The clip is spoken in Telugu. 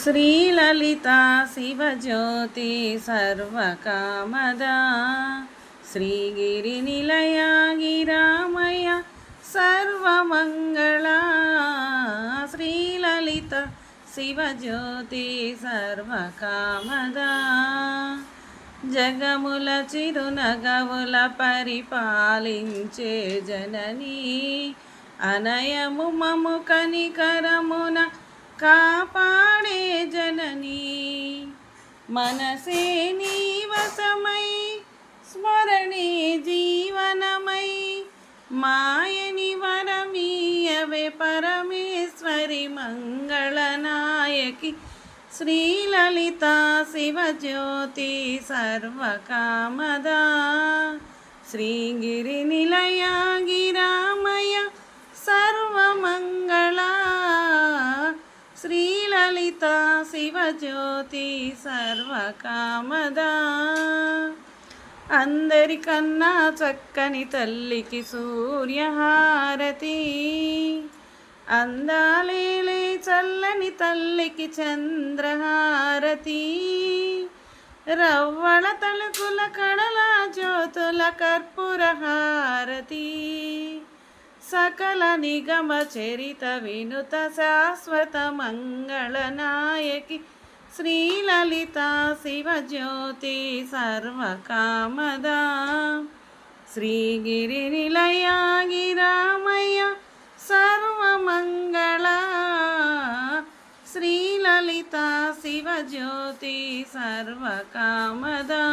శ్రీలలితా శివజ్యోతి సర్వకామదా శ్రీగిరినిలయ గిరామయ సర్వమంగళా శ్రీలలిత శివజ్యోతి సర్వకామదా జగముల చిరునగవుల పరిపాలించే జననీ అనయము మము కనికరమున కాపాడే జననీ మనసే నీవసమై స్మరణే జీవనమై మాయని వరమీయవే పరమేశ్వరి మంగళనాయకి శ్రీలలితా శివజ్యోతి సర్వకామదా శ్రీగిరి నిలయ గిరామయ సర్వమంగళా శ్రీలలితా శివజ్యోతి సర్వకామదా అందరికన్నా చక్కని తల్లికి సూర్యహారతి అందాలేలే చల్లని తల్లికి చంద్రహారతి రవ్వళ తలుకుల కడల జ్యోతుల కర్పూరహారతి సకల నిగమ చరిత వినుత శాశ్వత మంగళనాయకి శ్రీలలితా శివజ్యోతి సర్వకామదా శ్రీగిరి నిలయ గిరామయ సర్వమంగళా శ్రీలలితా శివజ్యోతి సర్వకామదా